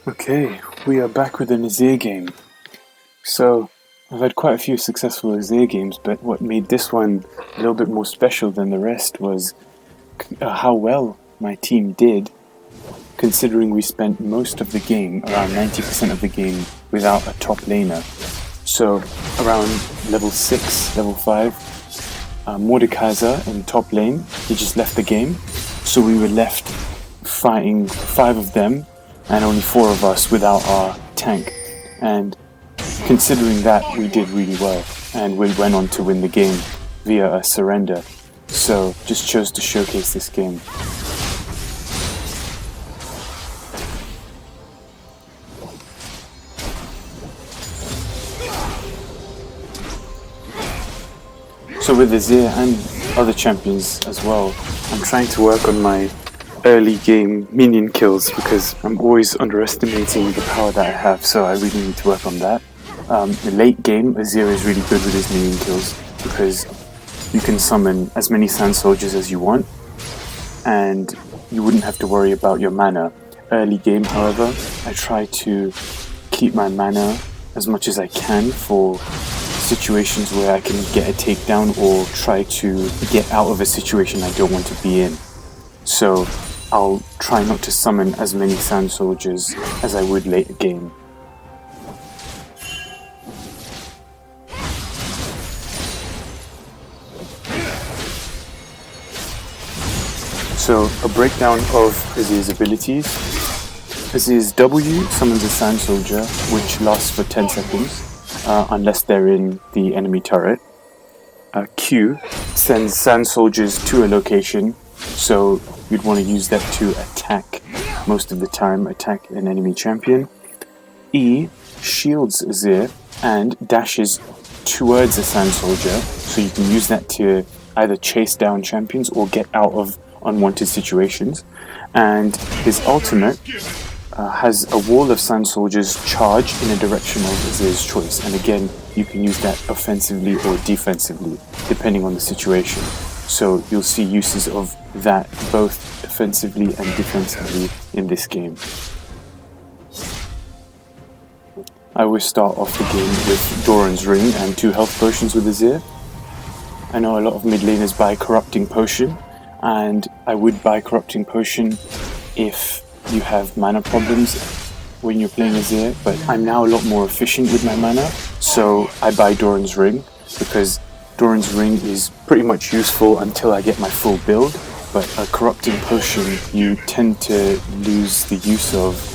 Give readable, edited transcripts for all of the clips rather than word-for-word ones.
Okay, we are back with an Azir game. So, I've had quite a few successful Azir games, but what made this one a little bit more special than the rest was how well my team did, considering we spent most of the game, around 90% of the game, without a top laner. So, around level 6, level 5, Mordekaiser in top lane, he just left the game. So we were left fighting 5 of them, and only 4 of us without our tank. And considering that, we did really well, and we went on to win the game via a surrender. So just chose to showcase this game. So with Azir and other champions as well, I'm trying to work on my early game minion kills because I'm always underestimating the power that I have, so I really need to work on that. The late game, Azir is really good with his minion kills because you can summon as many sand soldiers as you want and you wouldn't have to worry about your mana. Early game, however, I try to keep my mana as much as I can for situations where I can get a takedown or try to get out of a situation I don't want to be in. So I'll try not to summon as many sand soldiers as I would later game. So a breakdown of Azir's abilities. Azir's W summons a sand soldier which lasts for 10 seconds. Unless they're in the enemy turret. Q sends sand soldiers to a location, so you'd want to use that to attack most of the time, attack an enemy champion. E shields Azir and dashes towards a sand soldier, so you can use that to either chase down champions or get out of unwanted situations. And his ultimate has a wall of sand soldiers charge in a direction of Azir's choice, and again you can use that offensively or defensively depending on the situation. So you'll see uses of that both offensively and defensively in this game. I always start off the game with Doran's Ring and 2 health potions with Azir. I know a lot of mid laners buy Corrupting Potion, and I would buy Corrupting Potion if you have mana problems when you're playing Azir, but I'm now a lot more efficient with my mana, so I buy Doran's Ring because Doran's Ring is pretty much useful until I get my full build, but a Corrupting Potion you tend to lose the use of.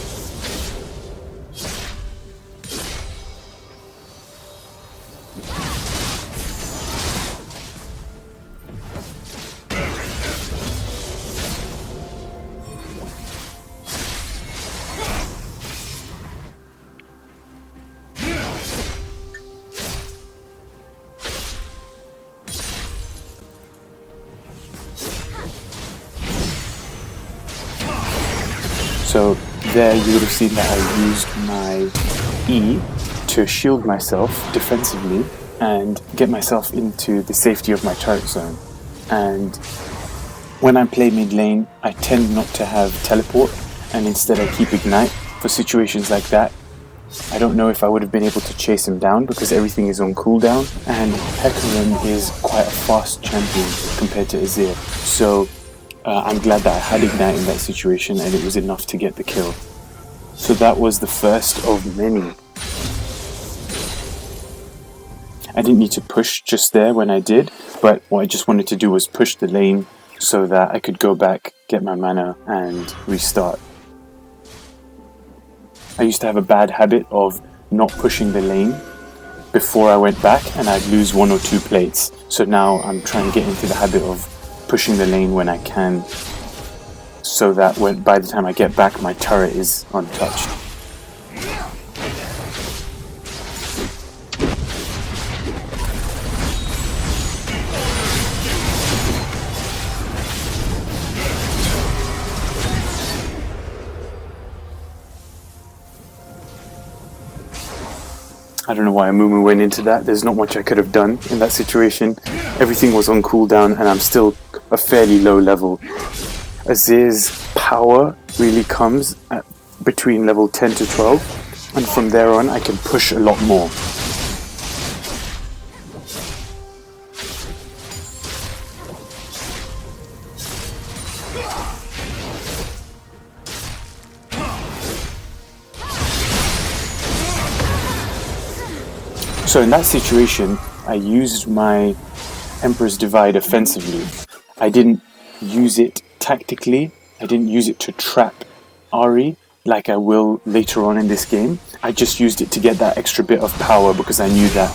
So there you would have seen that I used my E to shield myself defensively and get myself into the safety of my turret zone. And when I play mid lane, I tend not to have teleport, and instead I keep ignite for situations like that. I don't know if I would have been able to chase him down because everything is on cooldown, and Hecarim is quite a fast champion compared to Azir. So I'm glad that I had Ignite in that situation and it was enough to get the kill. So that was the first of many. I didn't need to push just there when I did, but what I just wanted to do was push the lane so that I could go back, get my mana and restart. I used to have a bad habit of not pushing the lane before I went back and I'd lose 1 or 2 plates. So now I'm trying to get into the habit of pushing the lane when I can, so that by the time I get back my turret is untouched. I don't know why Amumu went into that. There's not much I could have done in that situation. Everything was on cooldown and I'm still a fairly low level. Azir's power really comes between level 10 to 12, and from there on I can push a lot more. So in that situation, I used my Emperor's Divide offensively. I didn't use it tactically. I didn't use it to trap Ahri like I will later on in this game. I just used it to get that extra bit of power because I knew that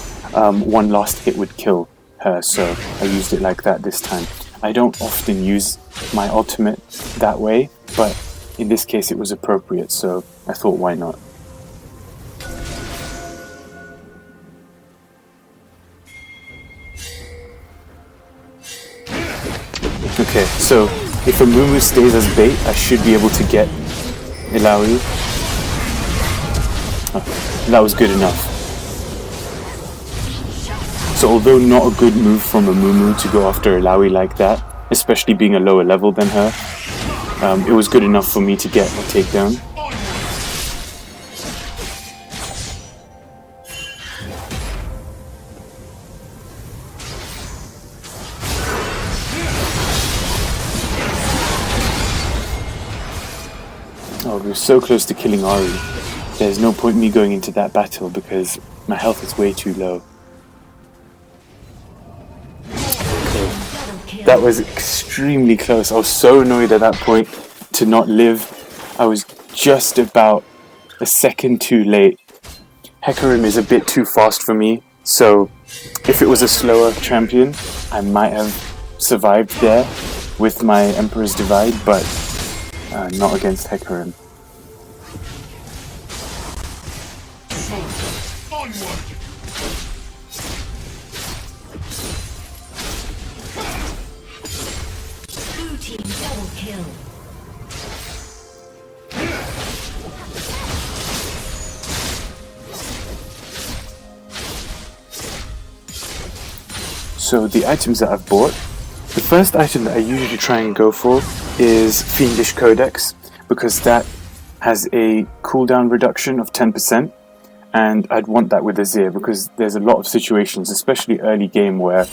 one last hit would kill her, so I used it like that this time. I don't often use my ultimate that way, but in this case it was appropriate, so I thought why not. Okay, so if a Mumu stays as bait, I should be able to get Illaoi. Oh, that was good enough. So although not a good move from a Mumu to go after Illaoi like that, especially being a lower level than her, it was good enough for me to get a takedown. Oh, we were so close to killing Ahri. There's no point in me going into that battle because my health is way too low. Okay. That was extremely close. I was so annoyed at that point to not live. I was just about a second too late. Hecarim is a bit too fast for me, so if it was a slower champion, I might have survived there with my Emperor's Divide, but not against Hecarim. Blue team double kill. So the items that I've bought, the first item that I usually try and go for is Fiendish Codex, because that has a cooldown reduction of 10%, and I'd want that with Azir because there's a lot of situations, especially early game, where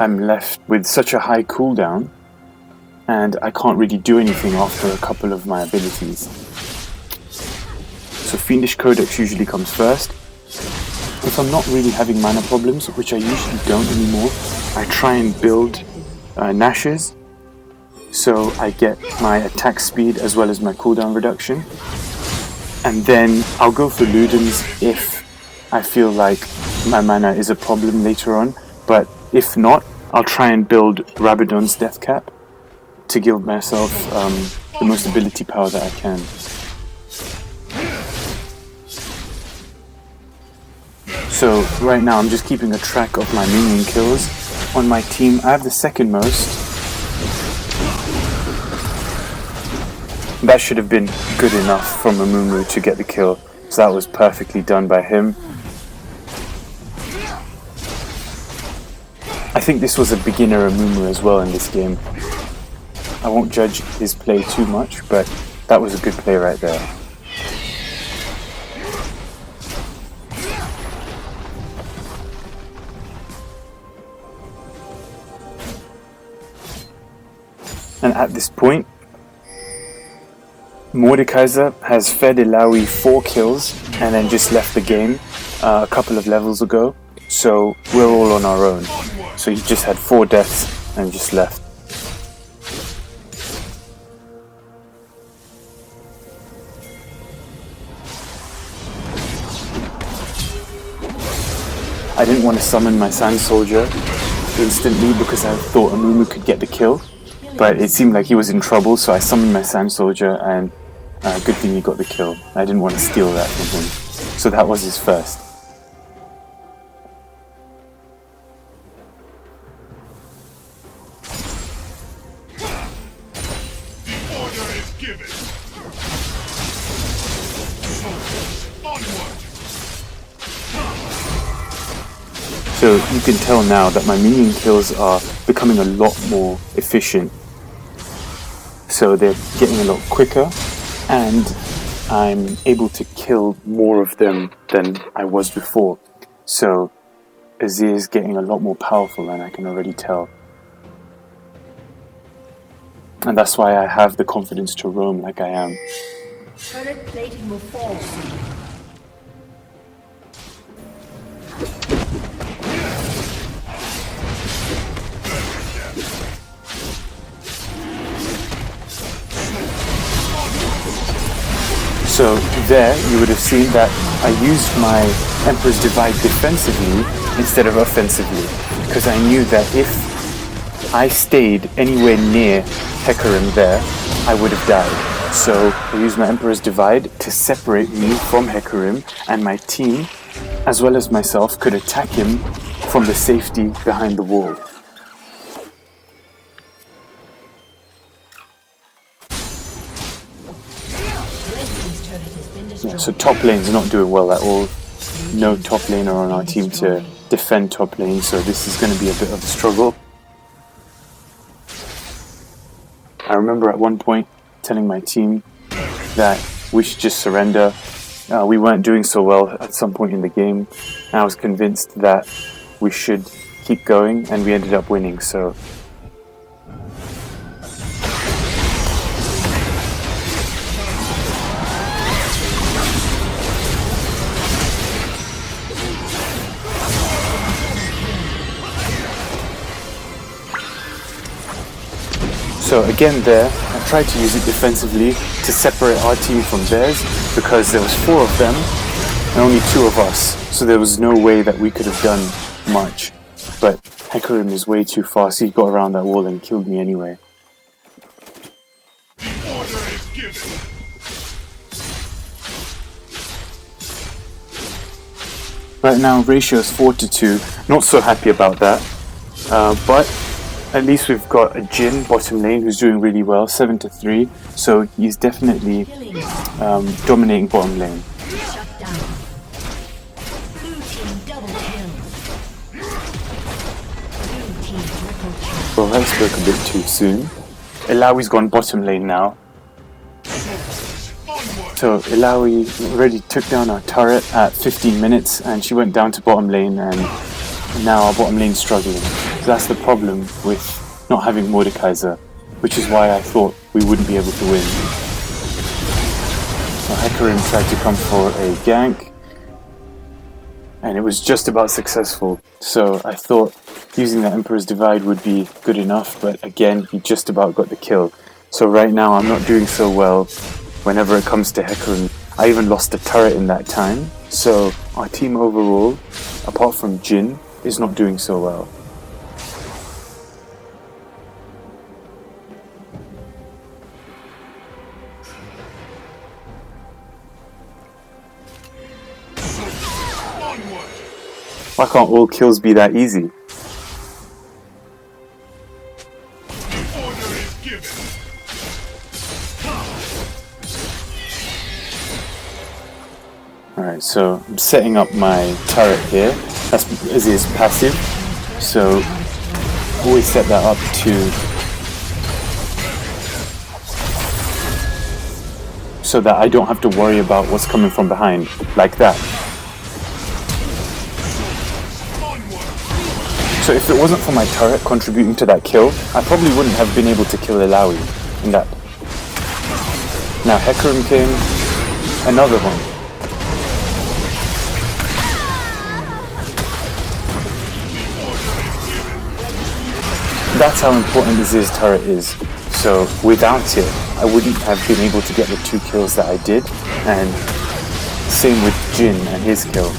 I'm left with such a high cooldown and I can't really do anything after a couple of my abilities. So Fiendish Codex usually comes first. If I'm not really having mana problems, which I usually don't anymore, I try and build Nashes, so I get my attack speed as well as my cooldown reduction. And then I'll go for Ludens if I feel like my mana is a problem later on, but if not, I'll try and build Rabadon's Death Cap to give myself the most ability power that I can. So right now I'm just keeping a track of my minion kills. On my team I have the second most. That should have been good enough from a Mumu to get the kill, so that was perfectly done by him. I think this was a beginner Mumu as well in this game. I won't judge his play too much, but that was a good play right there. And at this point, Mordekaiser has fed Illaoi 4 kills and then just left the game a couple of levels ago, so we're all on our own. So he just had 4 deaths and just left. I didn't want to summon my Sand Soldier instantly because I thought Amumu could get the kill, but it seemed like he was in trouble, so I summoned my Sand Soldier, and good thing he got the kill. I didn't want to steal that from him. So that was his first. The order is given. Onward. So you can tell now that my minion kills are becoming a lot more efficient. So they're getting a lot quicker, and I'm able to kill more of them than I was before. So Azir is getting a lot more powerful, and I can already tell. And that's why I have the confidence to roam like I am. Turret plating will fall soon. So there, you would have seen that I used my Emperor's Divide defensively instead of offensively, because I knew that if I stayed anywhere near Hecarim there, I would have died. So I used my Emperor's Divide to separate me from Hecarim, and my team, as well as myself, could attack him from the safety behind the wall. Yeah, so top lane's not doing well at all. No top laner on our team to defend top lane, so this is going to be a bit of a struggle. I remember at one point telling my team that we should just surrender. We weren't doing so well at some point in the game, and I was convinced that we should keep going, and we ended up winning. So So again there, I tried to use it defensively to separate our team from theirs, because there was 4 of them and only 2 of us, so there was no way that we could have done much. But Hecarim is way too fast, he got around that wall and killed me anyway. The order is given. Right now ratio is 4-2, not so happy about that, but at least we've got a Jhin bottom lane who's doing really well, 7-3, so he's definitely dominating bottom lane. Shut down. Blue team double kill. Blue team triple kill. Well, that spoke a bit too soon. Ilawi's gone bottom lane now. So Ilawi already took down our turret at 15 minutes, and she went down to bottom lane, and now our bottom lane's struggling. So that's the problem with not having Mordekaiser, which is why I thought we wouldn't be able to win. So Hecarim tried to come for a gank, and it was just about successful. So I thought using the Emperor's Divide would be good enough, but again, he just about got the kill. So right now I'm not doing so well whenever it comes to Hecarim. I even lost a turret in that time. So our team overall, apart from Jhin, is not doing so well. Why can't all kills be that easy? The order is given. Alright, so I'm setting up my turret here. That's Azir's passive. So always set that up so that I don't have to worry about what's coming from behind, like that. So if it wasn't for my turret contributing to that kill, I probably wouldn't have been able to kill Ilawi in that. Now Hecarim came, another one. That's how important Azir's turret is. So without it, I wouldn't have been able to get the 2 kills that I did, and same with Jhin and his kill.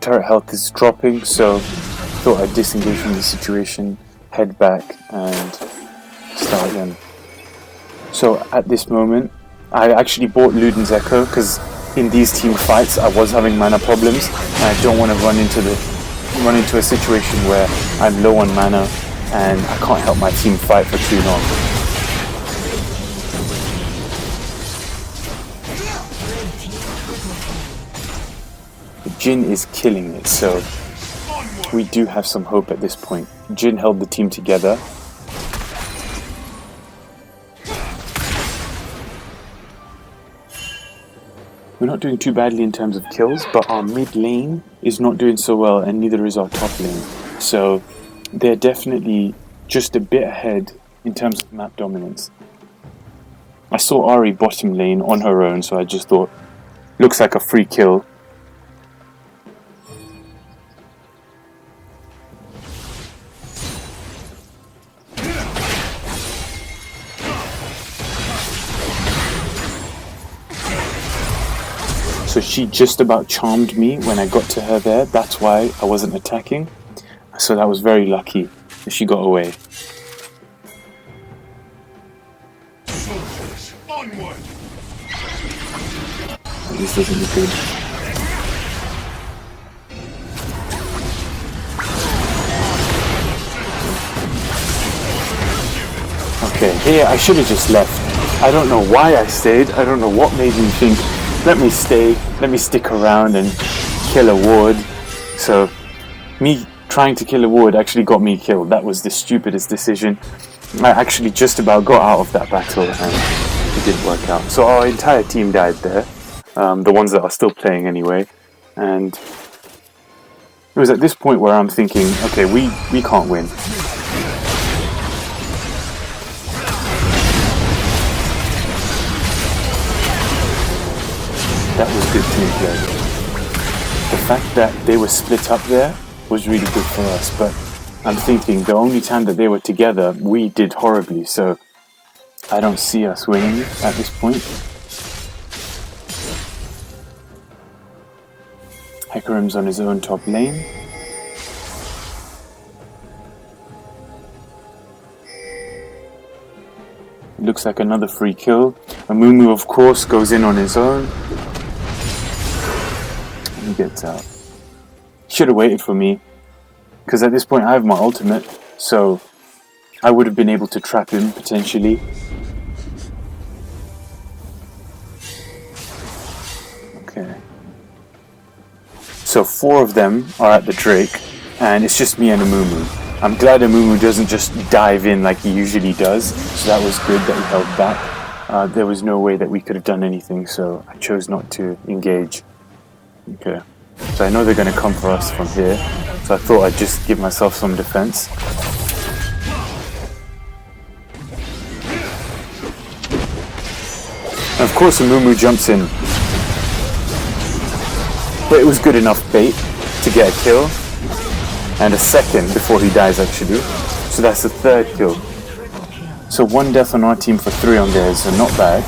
Turret health is dropping, so thought I'd disengage from the situation, head back, and start again. So at this moment, I actually bought Luden's Echo because in these team fights I was having mana problems, and I don't want to run into a situation where I'm low on mana and I can't help my team fight for too long. Jhin is killing it, so we do have some hope at this point. Jhin held the team together. We're not doing too badly in terms of kills, but our mid lane is not doing so well, and neither is our top lane. So they're definitely just a bit ahead in terms of map dominance. I saw Ahri bottom lane on her own, so I just thought, looks like a free kill. So she just about charmed me when I got to her there. That's why I wasn't attacking. So that was very lucky that she got away. Soldiers, onward! This doesn't look good. Okay, here I should have just left. I don't know why I stayed. I don't know what made me think, let me stay, let me stick around and kill a ward. So me trying to kill a ward actually got me killed. That was the stupidest decision. I actually just about got out of that battle and it didn't work out. So our entire team died there. The ones that are still playing anyway. And it was at this point where I'm thinking, okay, we can't win. That was good team play. The fact that they were split up there was really good for us, but I'm thinking the only time that they were together, we did horribly, so I don't see us winning at this point. Hecarim's on his own top lane. Looks like another free kill. Amumu, of course, goes in on his own. He gets out. Should have waited for me, because at this point I have my ultimate, so I would have been able to trap him potentially. Okay. So 4 of them are at the Drake, and it's just me and Amumu. I'm glad Amumu doesn't just dive in like he usually does, so that was good that he held back. There was no way that we could have done anything, so I chose not to engage. Okay, so I know they're going to come for us from here, so I thought I'd just give myself some defense. And of course Amumu jumps in, but it was good enough bait to get a kill, and a second before he dies actually, so that's the 3rd kill. So 1 death on our team for 3 on theirs, so not bad.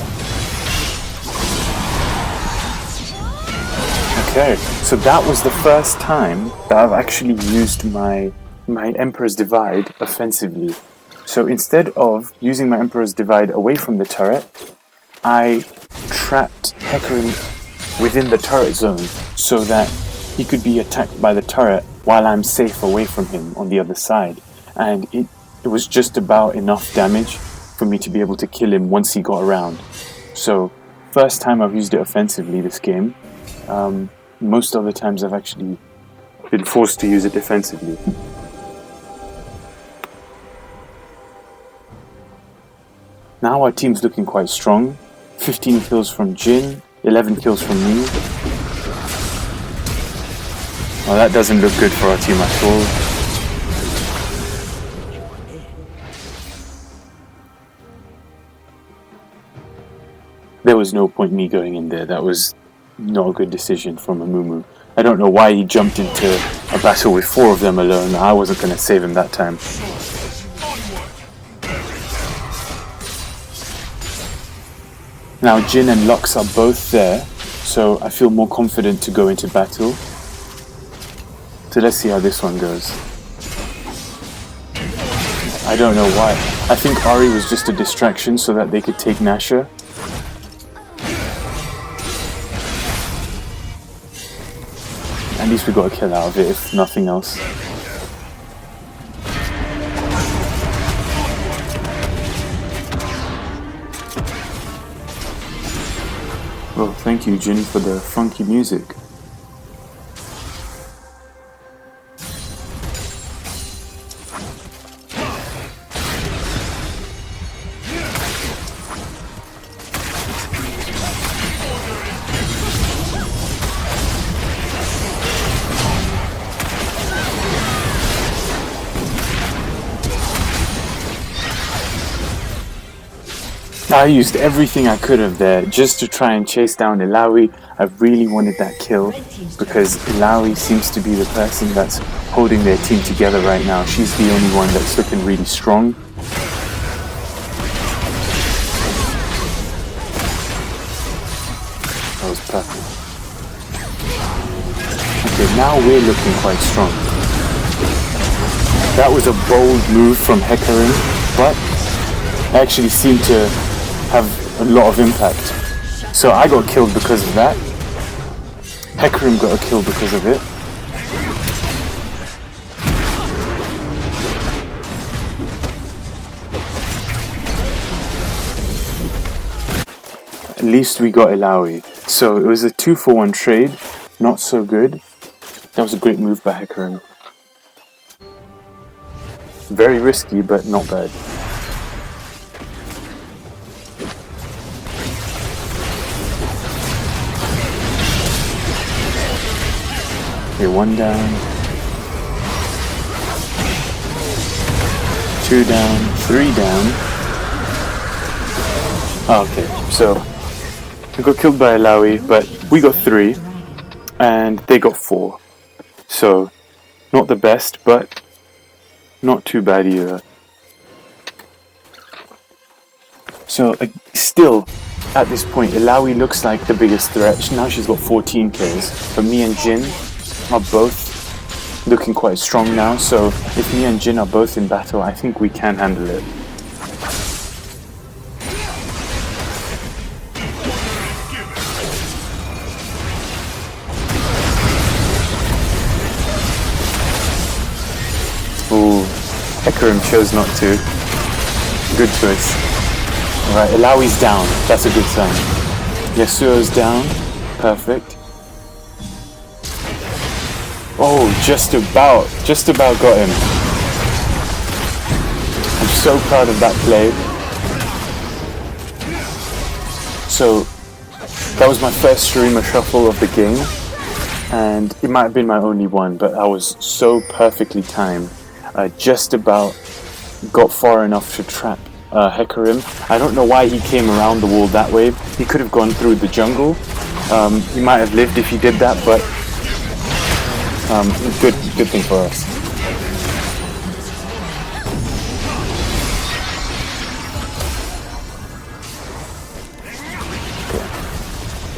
Okay, so that was the first time that I've actually used my Emperor's Divide offensively. So instead of using my Emperor's Divide away from the turret, I trapped Hecarim within the turret zone so that he could be attacked by the turret while I'm safe away from him on the other side. And it was just about enough damage for me to be able to kill him once he got around. So first time I've used it offensively this game. Most other times I've actually been forced to use it defensively. Now our team's looking quite strong. 15 kills from Jhin, 11 kills from me. Well, that doesn't look good for our team at all. There was no point me going in there. That was not a good decision from Amumu. I don't know why he jumped into a battle with 4 of them alone. I wasn't going to save him that time. Now Jhin and Lux are both there, so I feel more confident to go into battle. So let's see how this one goes. I don't know why. I think Ahri was just a distraction so that they could take Nasha. At least we got a kill out of it, if nothing else. Well, thank you, Jhin, for the funky music. I used everything I could have there just to try and chase down Ilawi. I really wanted that kill because Ilawi seems to be the person that's holding their team together right now. She's the only one that's looking really strong. That was perfect. Okay, now we're looking quite strong. That was a bold move from Hecarim, but it actually seemed to have a lot of impact. So I got killed because of that. Hecarim got a kill because of it. At least we got Ilawi. So it was a 2-for-1 trade. Not so good. That was a great move by Hecarim. Very risky, but not bad. Okay, 1 down. 2 down. 3 down. Oh, okay, so we got killed by Ilawi, but we got 3, and they got 4. So, not the best, but not too bad either. So, still, at this point, Ilawi looks like the biggest threat. Now she's got 14 kills, but me and Jin are both looking quite strong now. So, if me and Jin are both in battle, I think we can handle it. Hecarim chose not to. Good choice. Alright, Ilawi's down. That's a good sign. Yasuo's down. Perfect. Oh, just about got him. I'm so proud of that play. So, that was my first Shurima Shuffle of the game. And it might have been my only one, but I was so perfectly timed. Just about got far enough to trap Hecarim. I don't know why he came around the wall that way. He could have gone through the jungle. He might have lived if he did that, but good thing for us. Okay.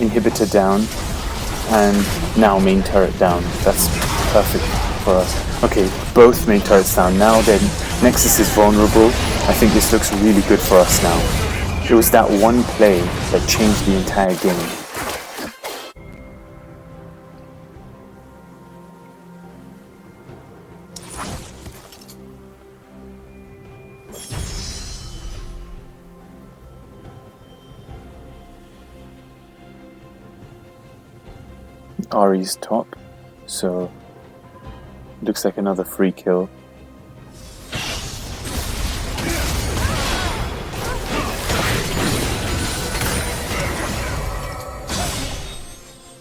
Inhibitor down, and now main turret down. That's perfect for us. Okay, both main turrets down. Now then, Nexus is vulnerable. I think this looks really good for us now. It was that one play that changed the entire game. Ahri's top, so looks like another free kill.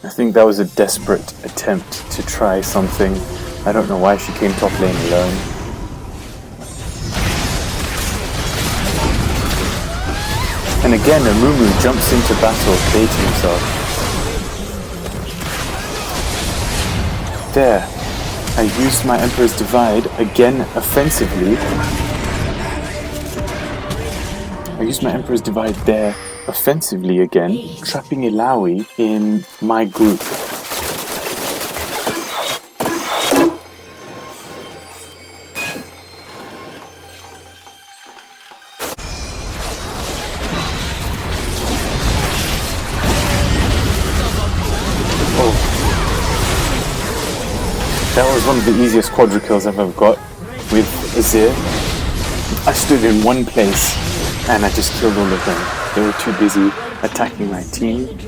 I think that was a desperate attempt to try something. I don't know why she came top lane alone. And again, Amumu jumps into battle, baiting himself. There. I used my Emperor's Divide again offensively. I used my Emperor's Divide there offensively again, trapping Ilawi in my group. That was one of the easiest Quadra Kills I've ever got with Azir. I stood in one place and I just killed all of them. They were too busy attacking my team.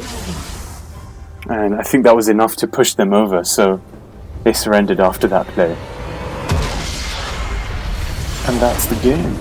And I think that was enough to push them over, so they surrendered after that play. And that's the game.